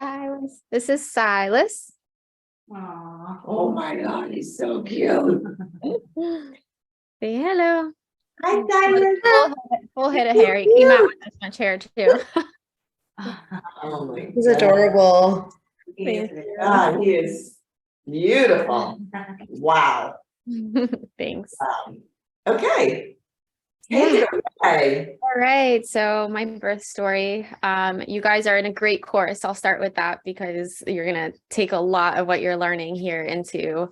Silas. This is Silas. Aw. Oh my God, he's so cute. Say hello. Hi, Silas. Full head of hair. He came out with this much hair too. Oh my He's God. adorable. God, he is beautiful. Wow. Thanks. Okay. Yeah. Take it away. All right. So my birth story. You guys are in a great course. I'll start with that because you're gonna take a lot of what you're learning here into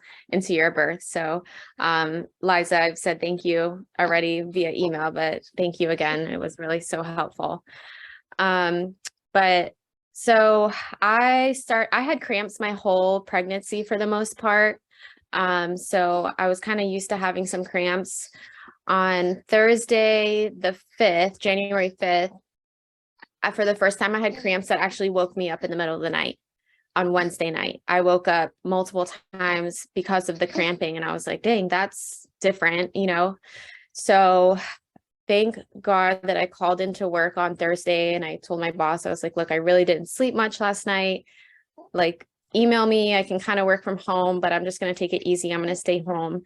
your birth. So Liza, I've said thank you already via email, but thank you again. It was really so helpful. But so I had cramps my whole pregnancy for the most part. So I was kind of used to having some cramps. On Thursday, the 5th, January 5th, for the first time I had cramps that actually woke me up in the middle of the night. On Wednesday night, I woke up multiple times because of the cramping, and I was like, dang, that's different, you know? So thank God that I called into work on Thursday and I told my boss, I was like, look, I really didn't sleep much last night. Like, email me, I can kind of work from home, but I'm just going to take it easy. I'm going to stay home.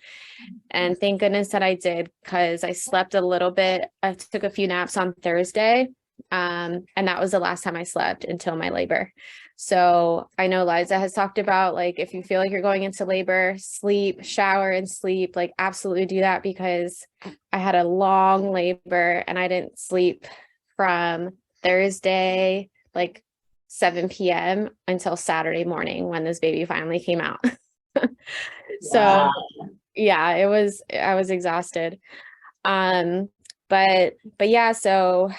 And thank goodness that I did, because I slept a little bit. I took a few naps on Thursday. And that was the last time I slept until my labor. So I know Liza has talked about, like, if you feel like you're going into labor, sleep, shower and sleep, like absolutely do that, because I had a long labor and I didn't sleep from Thursday, like 7 p.m. until Saturday morning when this baby finally came out. So Wow. yeah, I was exhausted. But yeah, so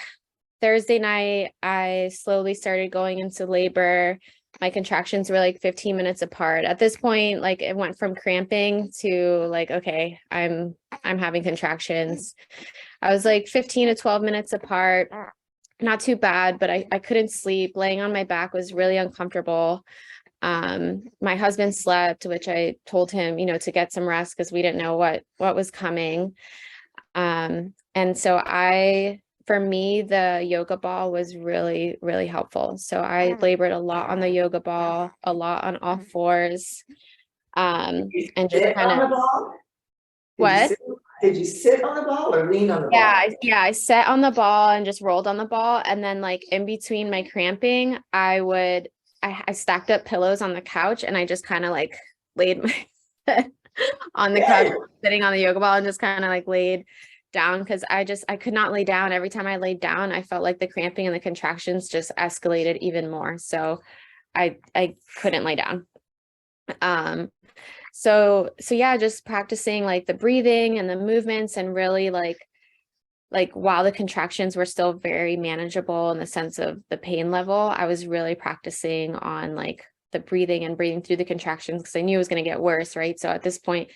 Thursday night, I slowly started going into labor. My contractions were like 15 minutes apart. At this point, like it went from cramping to like, okay, I'm having contractions. I was like 15 to 12 minutes apart. Not too bad, but I couldn't sleep. Laying on my back was really uncomfortable. My husband slept, which I told him, you know, to get some rest because we didn't know what was coming. And so for me, the yoga ball was really, really helpful. So I labored a lot on the yoga ball, a lot on all fours. And just Sit on kind the of ball? what? Did you sit on the ball or lean on the ball? I sat on the ball and just rolled on the ball. And then like in between my cramping, I stacked up pillows on the couch and I just kind of like laid my head on the couch, sitting on the yoga ball, and just kind of like laid down because I could not lay down. Every time I laid down, I felt like the cramping and the contractions just escalated even more. So I couldn't lay down. So yeah, just practicing like the breathing and the movements, and really like while the contractions were still very manageable in the sense of the pain level, I was really practicing on like the breathing and breathing through the contractions because I knew it was going to get worse, right? So at this point,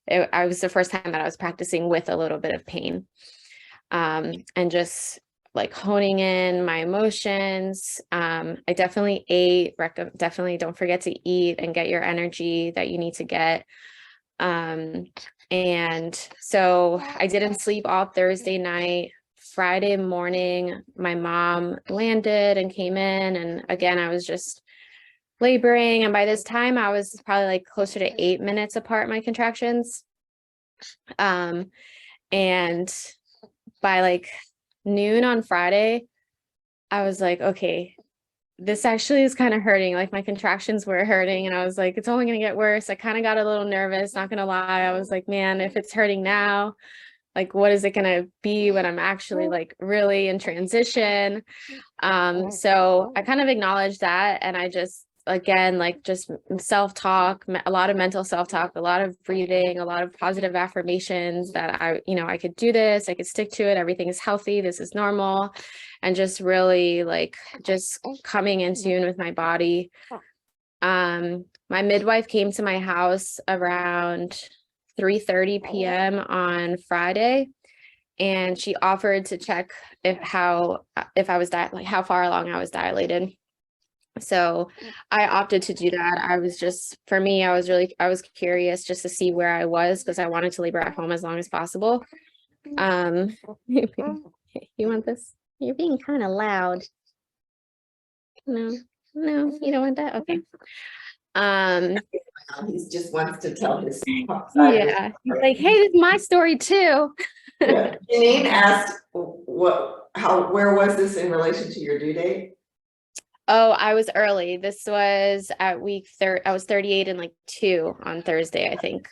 I was the first time that I was practicing with a little bit of pain, and just like honing in my emotions. I definitely ate, definitely don't forget to eat and get your energy that you need to get. And so I didn't sleep all Thursday night. Friday morning, my mom landed and came in, and again, I was just laboring. And by this time, I was probably like closer to 8 minutes apart, my contractions. And by like noon on Friday, I was like, okay, this actually is kind of hurting. Like my contractions were hurting, and I was like, it's only going to get worse. I kind of got a little nervous, not going to lie. I was like, man, if it's hurting now, like, what is it going to be when I'm actually like really in transition? So I kind of acknowledged that. And I just, again, like just self-talk, a lot of mental self-talk, a lot of breathing, a lot of positive affirmations that I could do this, I could stick to it. Everything is healthy. This is normal. And just really like just coming in tune with my body. My midwife came to my house around 3:30 p.m. on Friday, and she offered to check if I was like how far along I was dilated. So I opted to do that. I was just, for me, I was curious just to see where I was, because I wanted to labor at home as long as possible. You want this? You're being kind of loud. No, No, you don't want that? Okay. Um, He just wants to tell his side of his yeah, he's story. like, hey, this is my story too. Yeah. Janine asked, where was this in relation to your due date? Oh, I was early. This was at week I was 38 and like 2 on Thursday, I think.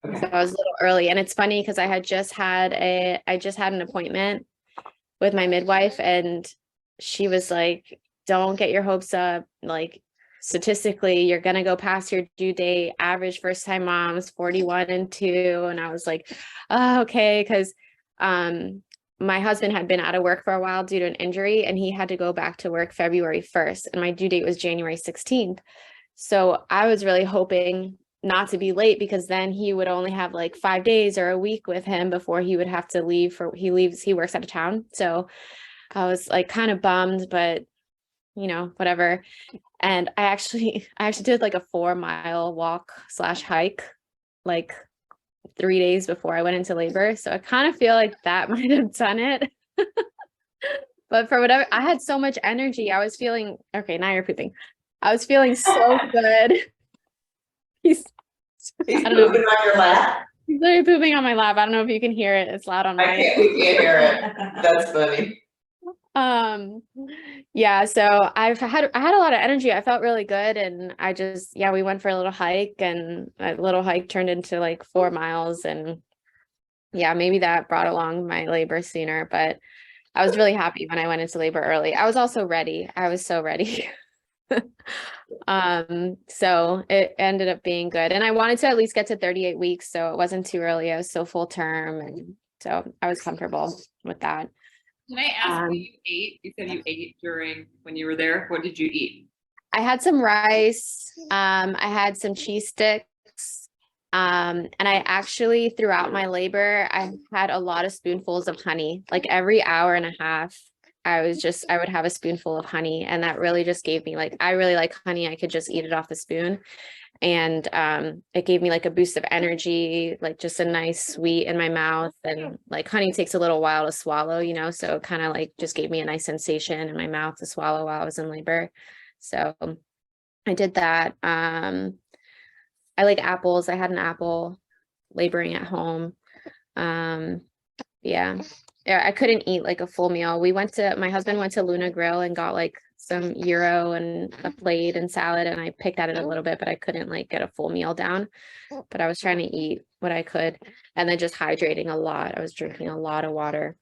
So Okay. I was a little early. And it's funny because I just had an appointment with my midwife, and she was like, don't get your hopes up. Like, statistically, you're gonna go past your due date. Average first time moms 41 and 2. And I was like, oh, okay, because my husband had been out of work for a while due to an injury, and he had to go back to work February 1st, and my due date was January 16th. So I was really hoping not to be late, because then he would only have like 5 days or a week with him before he would have to leave he works out of town. So I was like kind of bummed, but whatever. And I actually did like a 4-mile walk / hike like 3 days before I went into labor. So I kind of feel like that might have done it. But for whatever, I had so much energy. I was feeling, okay, now you're pooping. I was feeling so good. He's He's I don't know. pooping on your lap? He's literally pooping on my lap. I don't know if you can hear it. It's loud on We mine. can't hear it. That's funny. Yeah, so I had a lot of energy. I felt really good, and we went for a little hike, and a little hike turned into like 4 miles, and yeah, maybe that brought along my labor sooner, but I was really happy when I went into labor early. I was also ready. I was so ready. So it ended up being good, and I wanted to at least get to 38 weeks, so it wasn't too early. I was still full term, and so I was comfortable with that. Can I ask what you ate? You said you ate when you were there. What did you eat? I had some rice. I had some cheese sticks. And I actually, throughout my labor, I had a lot of spoonfuls of honey. Like every hour and a half, I would have a spoonful of honey. And that really just gave me I really like honey. I could just eat it off the spoon. And it gave me like a boost of energy, like just a nice sweet in my mouth. And like honey takes a little while to swallow, so it kind of like just gave me a nice sensation in my mouth to swallow while I was in labor. So I did that. I like apples. I had an apple laboring at home. Yeah. I couldn't eat like a full meal. My husband went to Luna Grill and got like some gyro and a plate and salad, and I picked at it a little bit, but I couldn't like get a full meal down. But I was trying to eat what I could, and then just hydrating a lot. I was drinking a lot of water.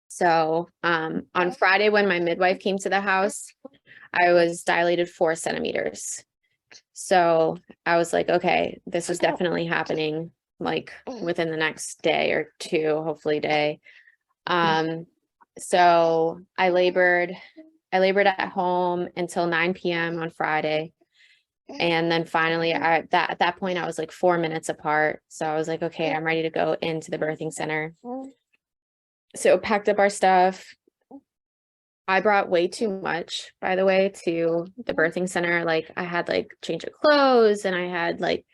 So on Friday, when my midwife came to the house, I was dilated 4 centimeters. So I was like, okay, this is definitely happening like within the next day or 2, hopefully day. So I labored at home until 9 p.m. on Friday. And then finally at that point I was like 4 minutes apart. So I was like, okay, I'm ready to go into the birthing center. So packed up our stuff. I brought way too much, by the way, to the birthing center. Like I had like change of clothes, and I had like,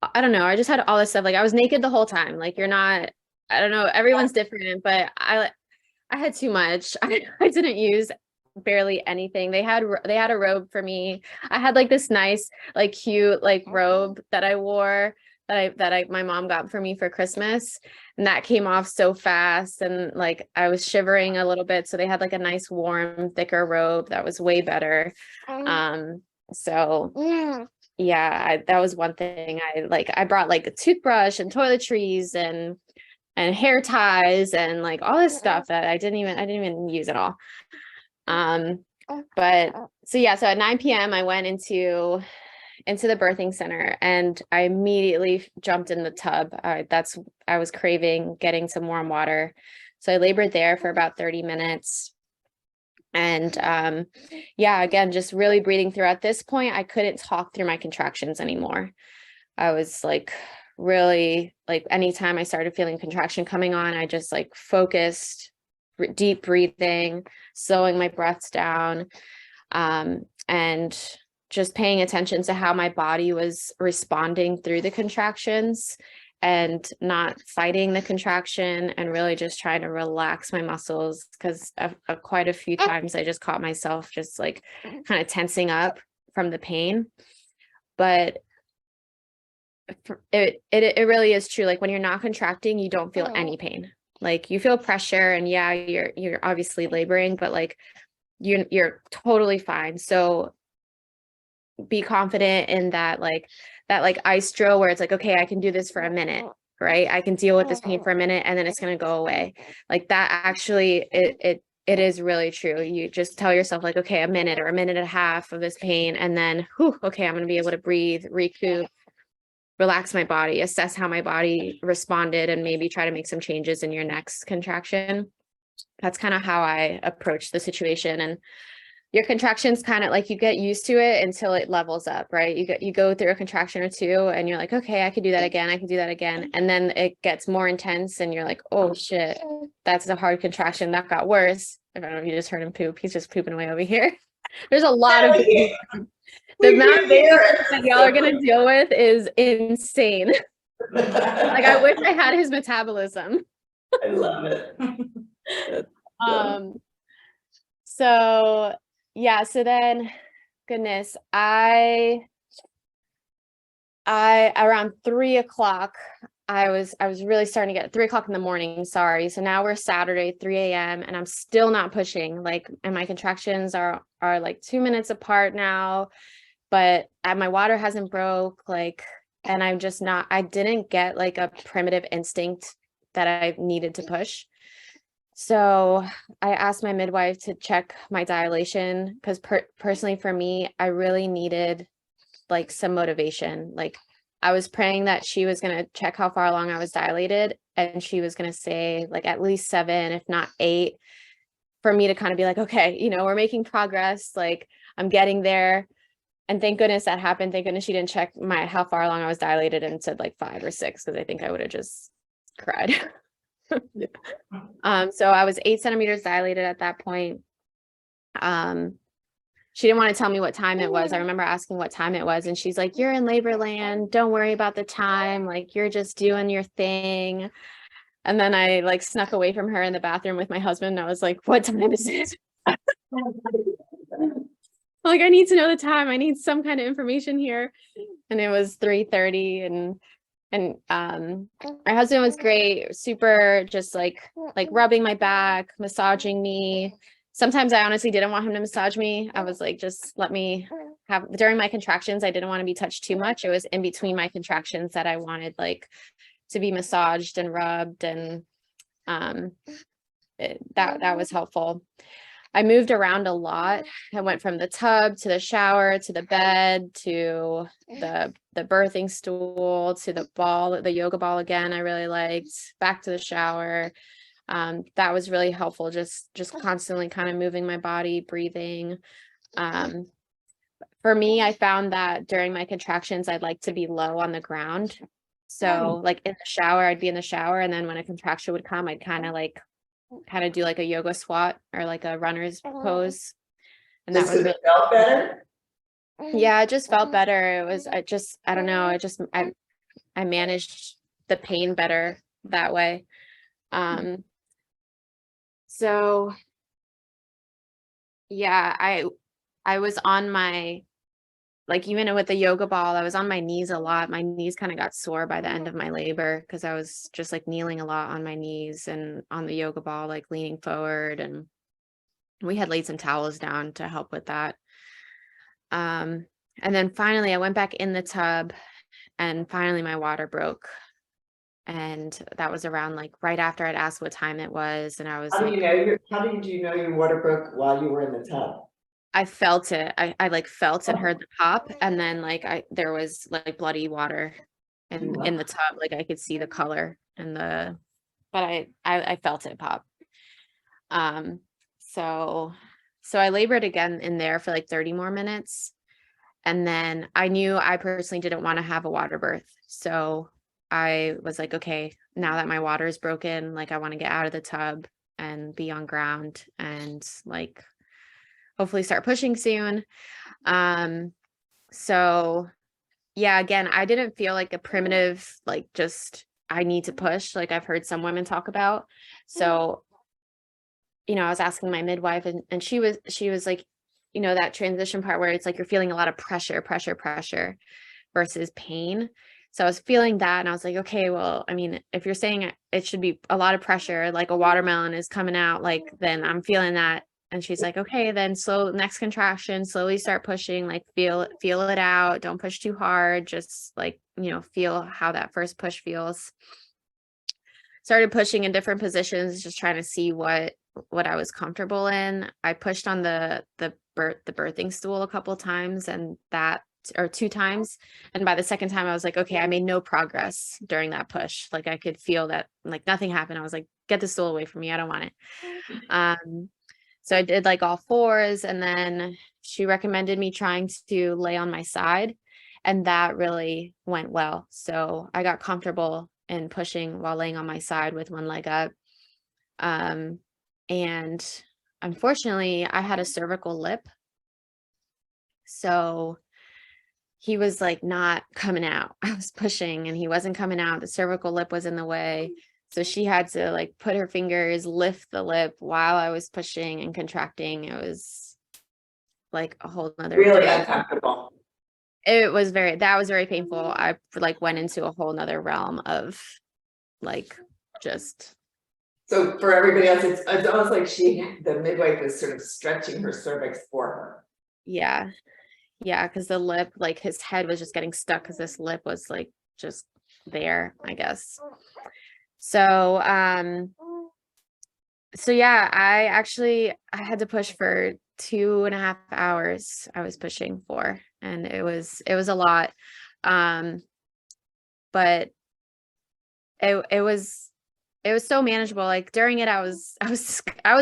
I don't know, I just had all this stuff. Like I was naked the whole time. Like I don't know, everyone's different, but I had too much. I didn't use barely anything. They had a robe for me. I had like this nice, like cute, like robe that I wore that my mom got for me for Christmas, and that came off so fast, and like I was shivering a little bit, so they had like a nice warm thicker robe that was way better. So yeah, that was one thing. I brought like a toothbrush and toiletries and hair ties and like all this stuff that I didn't even use at all. But so yeah, so at 9 p.m. I went into the birthing center, and I immediately jumped in the tub. I was craving getting some warm water. So I labored there for about 30 minutes. And yeah, again, just really breathing through. At this point, I couldn't talk through my contractions anymore. I was like really like anytime I started feeling contraction coming on, I just like focused, deep breathing, slowing my breaths down, and just paying attention to how my body was responding through the contractions. and not fighting the contraction and really just trying to relax my muscles, because quite a few times I just caught myself just like kind of tensing up from the pain. But it really is true. Like when you're not contracting, you don't feel any pain. Like you feel pressure, and yeah, you're obviously laboring, but like you're totally fine. So be confident in that like ice drill where it's like, okay, I can do this for a minute, right? I can deal with this pain for a minute and then it's going to go away. Like that actually it is really true. You just tell yourself like, okay, a minute or a minute and a half of this pain, and then whew, okay, I'm going to be able to breathe, recoup, relax my body, assess how my body responded, and maybe try to make some changes in your next contraction. That's kind of how I approach the situation. And your contractions kind of like, you get used to it until it levels up, right? You go through a contraction or two and you're like, okay, I could do that again. I could do that again. And then it gets more intense and you're like, oh shit, that's a hard contraction. That got worse. I don't know if you just heard him poop. He's just pooping away over here. There's a lot of the amount of that y'all are gonna deal with is insane. Like I wish I had his metabolism. I love it. So yeah, so then goodness, I around 3 o'clock, I was really starting to get 3 o'clock in the morning, sorry. So now we're Saturday, 3 a.m. and I'm still not pushing, like, and my contractions are like 2 minutes apart now, but my water hasn't broke, like, and I'm just not, I didn't get like a primitive instinct that I needed to push. So I asked my midwife to check my dilation, because personally for me, I really needed like some motivation. Like I was praying that she was going to check how far along I was dilated, and she was going to say like at least 7, if not 8, for me to kind of be like, okay, you know, we're making progress. Like I'm getting there. And thank goodness that happened. Thank goodness she didn't check how far along I was dilated and said like 5 or 6, because I think I would have just cried. So I was 8 centimeters dilated at that point. She didn't want to tell me what time it was. I remember asking what time it was, and she's like, you're in labor land. Don't worry about the time. Like you're just doing your thing. And then I like snuck away from her in the bathroom with my husband. And I was like, what time is it? Like, I need to know the time. I need some kind of information here. And it was 3:30, and my husband was great, super, just like rubbing my back, massaging me. Sometimes I honestly didn't want him to massage me. I was like, just let me have, during my contractions, I didn't want to be touched too much. It was in between my contractions that I wanted like to be massaged and rubbed, and that was helpful. I moved around a lot. I went from the tub to the shower to the bed to the birthing stool to the ball, the yoga ball again, I really liked, back to the shower. That was really helpful, just constantly kind of moving my body, breathing. For me, I found that during my contractions, I'd like to be low on the ground. So like in the shower, I'd be in the shower, and then when a contraction would come, I'd kind of do like a yoga squat or like a runner's pose. And that was really, felt better. yeah, it just felt better. It was, I don't know, I managed the pain better that way. So yeah, I was on my, like, even with the yoga ball, I was on my knees a lot. My knees kind of got sore by the end of my labor, because I was just like kneeling a lot on my knees and on the yoga ball, like leaning forward. And we had laid some towels down to help with that. And then finally I went back in the tub, and finally my water broke. And that was around like right after I'd asked what time it was. And I was How like, did you know your water broke while you were in the tub? I felt it. I like felt and heard the pop, and then like there was like bloody water in the tub. Like I could see the color and but I felt it pop. So I labored again in there for like 30 more minutes. And then I knew I personally didn't want to have a water birth. So I was like, okay, now that my water is broken, like I want to get out of the tub and be on ground and like hopefully start pushing soon. So yeah, again, I didn't feel like a primitive, like just I need to push, like I've heard some women talk about. So, I was asking my midwife, and she was like, that transition part where it's like you're feeling a lot of pressure versus pain. So I was feeling that, and I was like, okay, well, I mean, if you're saying it should be a lot of pressure, like a watermelon is coming out, like, then I'm feeling that. And she's like, okay, then next contraction, slowly start pushing, like feel it out. Don't push too hard. Just like, feel how that first push feels. Started pushing in different positions, just trying to see what I was comfortable in. I pushed on the birthing stool a couple times, or 2 times. And by the second time I was like, okay, I made no progress during that push. Like I could feel that like nothing happened. I was like, get the stool away from me. I don't want it. So I did like all fours, and then she recommended me trying to lay on my side, and that really went well. So I got comfortable in pushing while laying on my side with one leg up. And unfortunately I had a cervical lip. So he was like not coming out. I was pushing and he wasn't coming out. The cervical lip was in the way. So she had to like put her fingers, lift the lip while I was pushing and contracting. It was like a whole nother Really uncomfortable. that was very painful. I like went into a whole nother realm of like just. So for everybody else, it's almost like the midwife is sort of stretching her cervix for her. Yeah. Yeah. Cause the lip, like his head was just getting stuck because this lip was like just there, I guess. So, yeah, I had to push for 2.5 hours. I was pushing for, and it was a lot. But it was so manageable. Like during it, I was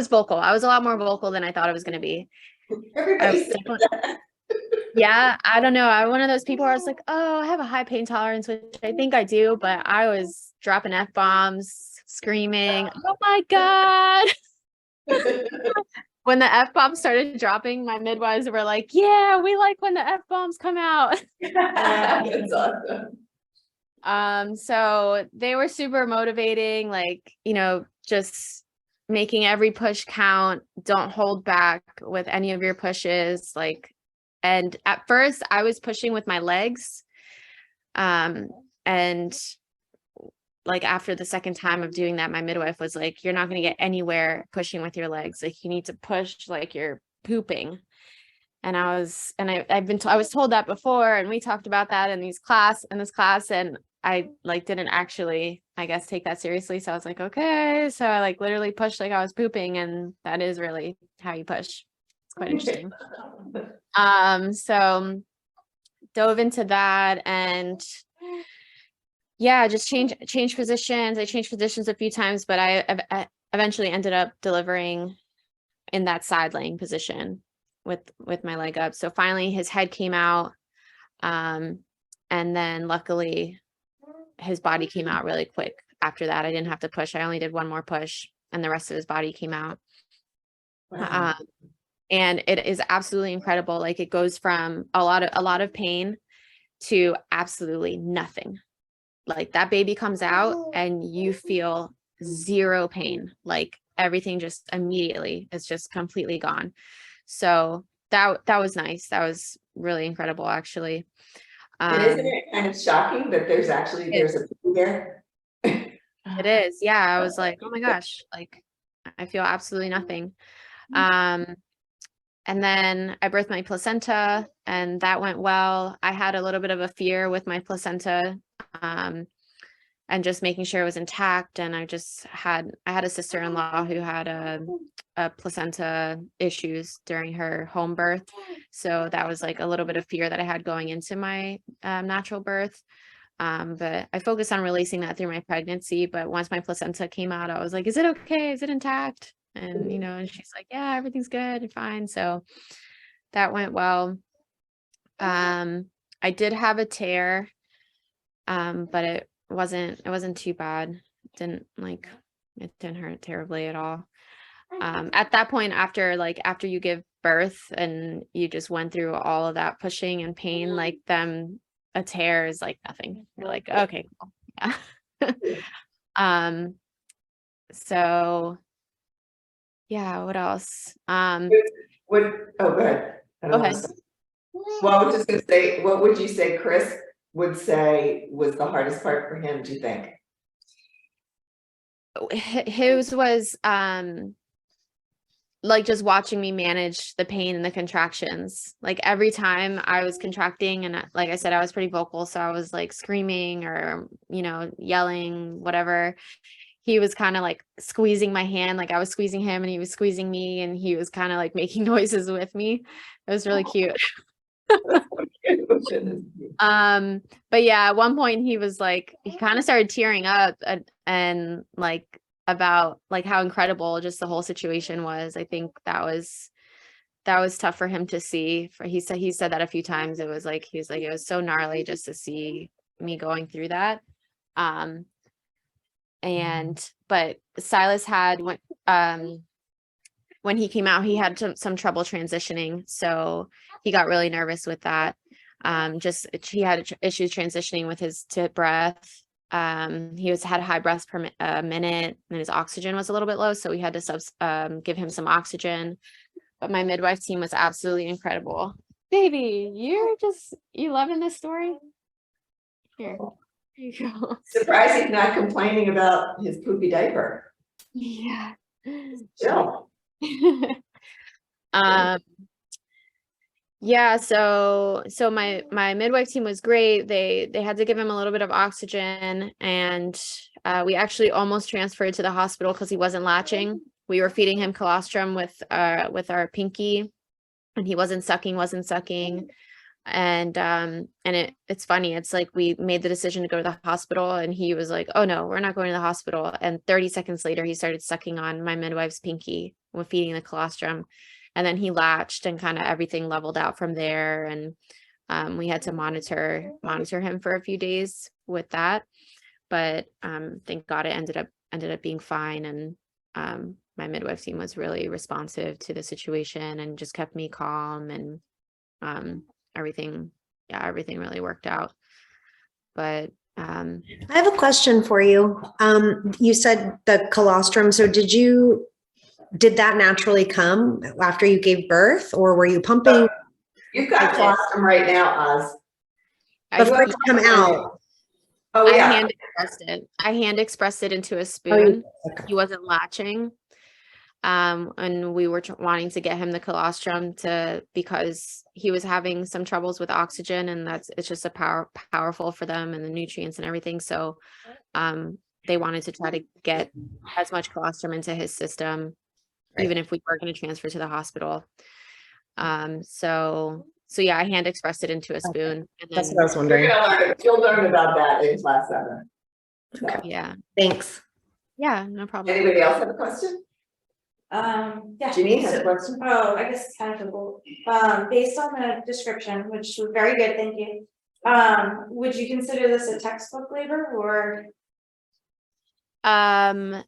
vocal. I was a lot more vocal than I thought I was going to be. Yeah, I don't know. I'm one of those people where I was like, oh, I have a high pain tolerance, which I think I do, but I was dropping F-bombs, screaming, oh my God. When the F-bombs started dropping, my midwives were like, yeah, we like when the F-bombs come out. That's awesome. So they were super motivating, like, just making every push count. Don't hold back with any of your pushes. Like, and at first I was pushing with my legs. And like after the second time of doing that, my midwife was like, you're not going to get anywhere pushing with your legs. Like you need to push like you're pooping. And I was told that before, and we talked about that in this class, and I like didn't actually, I guess, take that seriously. So I was like, okay. So I like literally pushed like I was pooping, and that is really how you push. It's quite interesting. So dove into that, and yeah, just change positions. I changed positions a few times, but I eventually ended up delivering in that side laying position with my leg up. So finally his head came out. And then luckily his body came out really quick after that. I didn't have to push. I only did one more push and the rest of his body came out. Wow. And it is absolutely incredible. Like it goes from a lot of pain to absolutely nothing. Like that baby comes out and you feel zero pain. Like everything just immediately is just completely gone. So that was nice. That was really incredible, actually. And isn't it kind of shocking that there's a baby there? It is. Yeah. I was like, oh my gosh, like I feel absolutely nothing. And then I birthed my placenta and that went well. I had a little bit of a fear with my placenta, and just making sure it was intact. And I had a sister-in-law who had a placenta issues during her home birth. So that was like a little bit of fear that I had going into my natural birth. But I focused on releasing that through my pregnancy. But once my placenta came out, I was like, is it okay? Is it intact? And, and she's like, yeah, everything's good and fine. So that went well. I did have a tear, but it wasn't too bad. It didn't hurt terribly at all. At that point, after you give birth and you just went through all of that pushing and pain, like a tear is like nothing. You're like, okay, cool. Yeah. Um, so yeah, what else? What, oh, go ahead. I Go don't wanna ahead. stop. Well, I was just gonna say, what would you say Chris would say was the hardest part for him, do you think? His was like just watching me manage the pain and the contractions. Like every time I was contracting, and like I said, I was pretty vocal, so I was like screaming or, you know, yelling, whatever. He was kind of like squeezing my hand, like I was squeezing him and he was squeezing me, and he was kind of like making noises with me. It was really cute. But yeah, at one point he was like, he kind of started tearing up and like about like how incredible just the whole situation was. I think that was tough for him to see. For he said that a few times. It was like he was like, it was so gnarly just to see me going through that. But Silas had when he came out, he had some trouble transitioning, so he got really nervous with that. He had issues transitioning with his to breath. He had high breaths per minute, and his oxygen was a little bit low, so we had to give him some oxygen. But my midwife team was absolutely incredible. Baby, you loving this story? Here you go. Surprised he's not complaining about his poopy diaper. Yeah. Jill. Yeah, so my midwife team was great. They had to give him a little bit of oxygen, and we actually almost transferred to the hospital because he wasn't latching. We were feeding him colostrum with our pinky, and he wasn't sucking. And it's funny, it's like we made the decision to go to the hospital, and he was like, oh no, we're not going to the hospital. And 30 seconds later he started sucking on my midwife's pinky when feeding the colostrum, and then he latched, and kind of everything leveled out from there. And we had to monitor him for a few days with that, but thank God it ended up being fine. And my midwife team was really responsive to the situation and just kept me calm, and everything really worked out. But I have a question for you. You said the colostrum. So did that naturally come after you gave birth, or were you pumping? You've got colostrum right now, Oz. Before it come out. Oh, yeah. I hand expressed it into a spoon. Okay. He wasn't latching. And we were wanting to get him the colostrum because he was having some troubles with oxygen, and it's just powerful for them, and the nutrients and everything. So they wanted to try to get as much colostrum into his system, even if we were going to transfer to the hospital. So yeah, I hand expressed it into a spoon. And That's then, what I was wondering. You'll learn about that in class 7. Okay. yeah, Thanks. yeah, no problem. Anybody else have a question? Yeah. Janine has a question. Oh, I guess it's kind of simple. Based on the description, which was very good, thank you. Would you consider this a textbook labor, or? I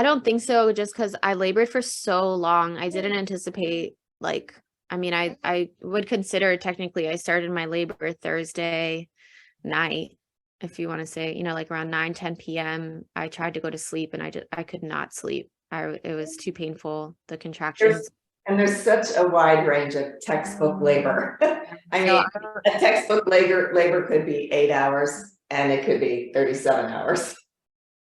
don't think so, just because I labored for so long. I didn't anticipate, like, I mean, I would consider technically I started my labor Thursday night, if you want to say, you know, like around 9-10 p.m. I tried to go to sleep, and I could not sleep. It was too painful, the contractions. There's such a wide range of textbook labor. I mean, a textbook labor could be 8 hours, and it could be 37 hours.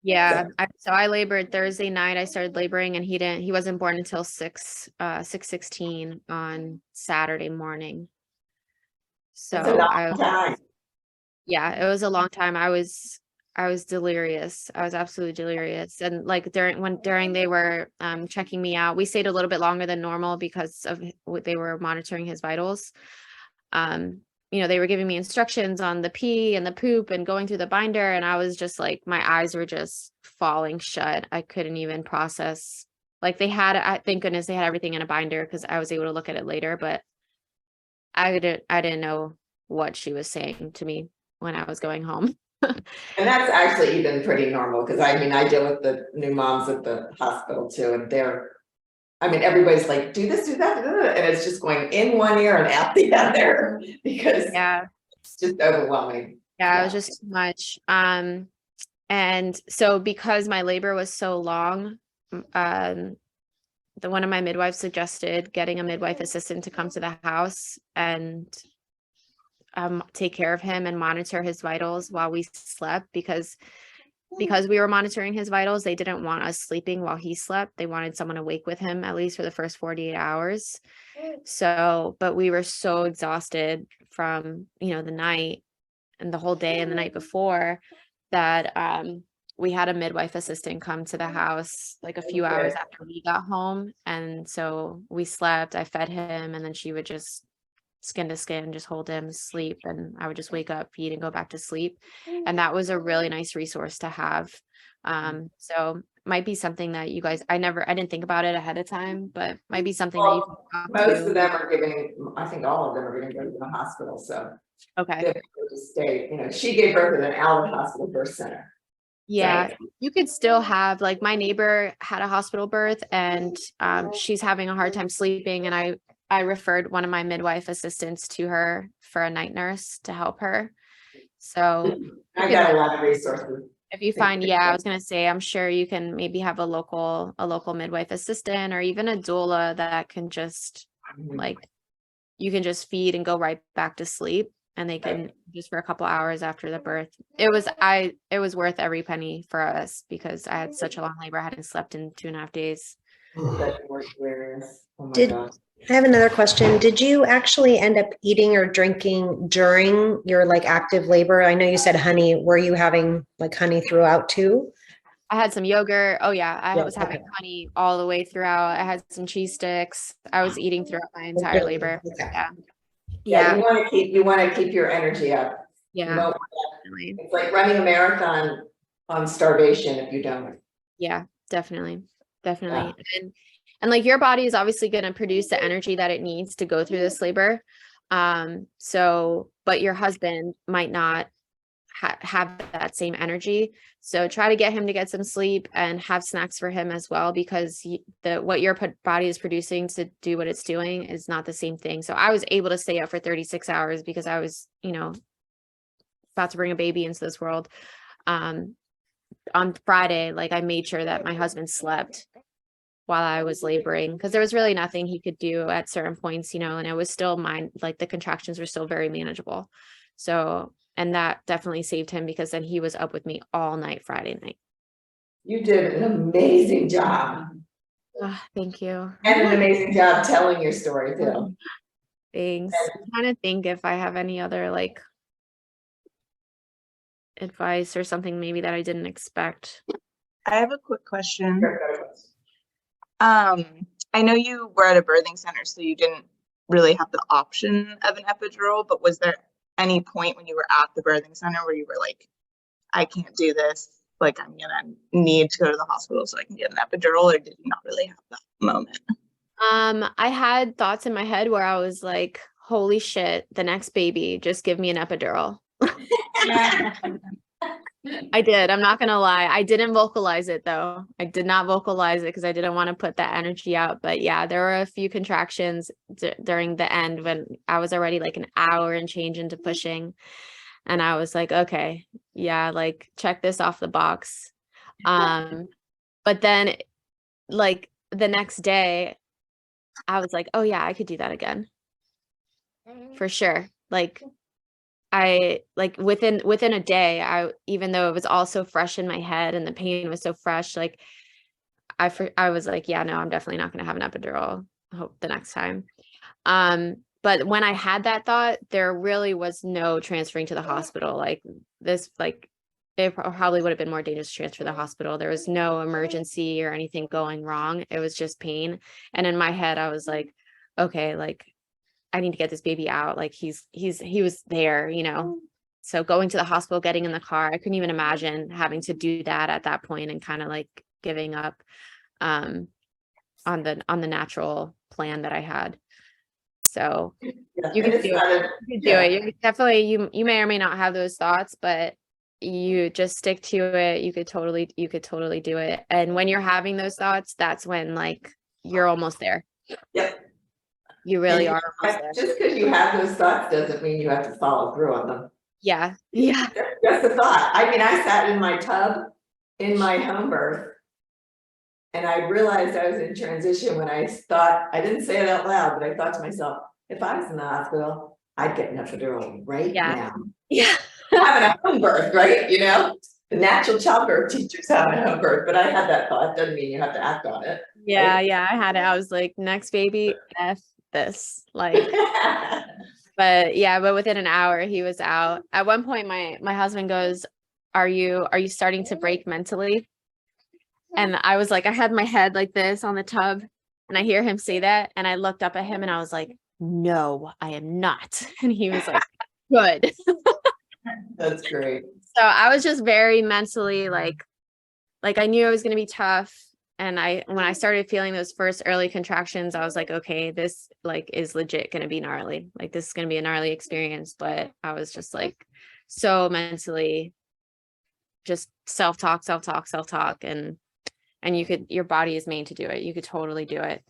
Yeah, so I labored Thursday night. I started laboring, and he wasn't born until 6:16 on Saturday morning. So It's a long time. Yeah, it was a long time. I was delirious. I was absolutely delirious. And like during they were checking me out, we stayed a little bit longer than normal because of what they were monitoring his vitals. You know, they were giving me instructions on the pee and the poop and going through the binder, and I was just like, my eyes were just falling shut. I couldn't even process. Like thank goodness they had everything in a binder, because I was able to look at it later, but I didn't know what she was saying to me when I was going home. And that's actually even pretty normal, because I mean, I deal with the new moms at the hospital too, and everybody's like, do this, do that, and it's just going in one ear and out the other, because Yeah. it's just overwhelming. Yeah, it was just too much. And so because my labor was so long, one of my midwives suggested getting a midwife assistant to come to the house and take care of him and monitor his vitals while we slept, because we were monitoring his vitals, they didn't want us sleeping while he slept. They wanted someone awake with him at least for the first 48 hours. So, but we were so exhausted from, the night and the whole day and the night before that we had a midwife assistant come to the house like a few hours after we got home. And so we slept, I fed him, and then she would just skin to skin, just hold him, sleep, and I would just wake up, feed, and go back to sleep. And that was a really nice resource to have. So might be something that you guys, I didn't think about it ahead of time, but might be something that you can talk Most to. of them are giving, I think all of them are gonna go to the hospital, so. Okay. They go to stay, she gave birth at an Allen Hospital Birth Center. Yeah, you could still have, like, my neighbor had a hospital birth and she's having a hard time sleeping, and I referred one of my midwife assistants to her for a night nurse to help her. So I got a lot of resources. if you find, I was gonna say, I'm sure you can maybe have a local midwife assistant or even a doula that can just like, you can just feed and go right back to sleep, and they can just for a couple hours after the birth. It was worth every penny for us because I had such a long labor. I hadn't slept in 2.5 days. That's hilarious. Oh my Did- God. I have another question. Did you actually end up eating or drinking during your like active labor? I know you said honey. Were you having like honey throughout too? I had some yogurt. Oh yeah, I Yeah, was having okay. honey all the way throughout. I had some cheese sticks. I was eating throughout my entire labor. Okay. Yeah. Yeah, Yeah. you wanna keep your energy up. You Yeah. don't- Definitely. It's like running a marathon on starvation if you don't. Yeah, definitely. Definitely. And like your body is obviously going to produce the energy that it needs to go through this labor. So, but your husband might not have that same energy. So try to get him to get some sleep and have snacks for him as well, because what your body is producing to do what it's doing is not the same thing. So I was able to stay up for 36 hours because I was, about to bring a baby into this world. On Friday, like I made sure that my husband slept while I was laboring, because there was really nothing he could do at certain points, and it was still like the contractions were still very manageable. So, and that definitely saved him, because then he was up with me all night Friday night. You did an amazing job Thank you. and an amazing job telling your story too. Thanks. I'm trying to think if I have any other like advice or something maybe that I didn't expect. I have a quick question. I know you were at a birthing center, so you didn't really have the option of an epidural, but was there any point when you were at the birthing center where you were like, I can't do this, like I'm gonna need to go to the hospital so I can get an epidural, or did you not really have that moment? I had thoughts in my head where I was like, holy shit, the next baby, just give me an epidural. I did. I'm not going to lie. I didn't vocalize it though. I did not vocalize it because I didn't want to put that energy out. But yeah, there were a few contractions during the end when I was already like an hour and change into pushing. And I was like, okay, yeah, like check this off the box. But then like the next day, I was like, oh yeah, I could do that again. For sure. Like I like within a day, even though it was all so fresh in my head and the pain was so fresh, like I was like, yeah, no, I'm definitely not going to have an epidural. I hope the next time. But when I had that thought, there really was no transferring to the hospital. Like this, like it probably would have been more dangerous to transfer to the hospital. There was no emergency or anything going wrong. It was just pain. And in my head, I was like, okay, like I need to get this baby out. Like he was there, so going to the hospital, getting in the car, I couldn't even imagine having to do that at that point and kind of like giving up on the natural plan that I had. So you can do it. You definitely, you may or may not have those thoughts, but you just stick to it. You could totally do it. And when you're having those thoughts, that's when like you're almost there. Yep. You really are. Just because you have those thoughts doesn't mean you have to follow through on them. Yeah, yeah. Just a thought. I mean, I sat in my tub in my home birth. And I realized I was in transition when I thought, I didn't say it out loud, but I thought to myself, if I was in the hospital, I'd get an epidural right Yeah. now. Yeah. Having a home birth, right? You know, the natural childbirth teachers have a home birth, but I had that thought. Doesn't mean you have to act on it. Yeah, yeah, I had it. I was like, next baby, F this. Like, but yeah, but within an hour he was out. At one point my husband goes, are you starting to break mentally? And I was like, I had my head like this on the tub and I hear him say that. And I looked up at him and I was like, no, I am not. And he was like, good. That's great. So I was just very mentally like I knew it was going to be tough. And when I started feeling those first early contractions, I was like, okay, this like is legit going to be gnarly. Like this is going to be a gnarly experience. But I was just like so mentally just self-talk. And your body is made to do it. You could totally do it.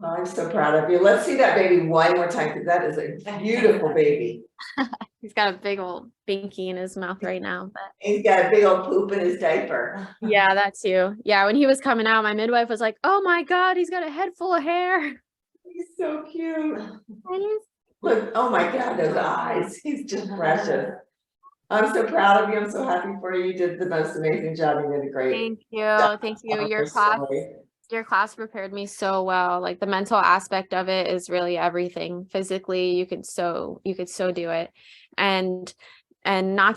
Well, I'm so proud of you. Let's see that baby one more time because that is a beautiful baby. He's got a big old binky in his mouth right now. But He's got a big old poop in his diaper. yeah, that too. Yeah, when he was coming out, my midwife was like, oh my God, he's got a head full of hair. He's so cute. And he's Look, oh my God, those eyes. He's just precious. I'm so proud of you. I'm so happy for you. You did the most amazing job. You did a great Thank you. job Thank you. on Your this class, story. your class prepared me so well. Like the mental aspect of it is really everything. Physically, you could so do it. And not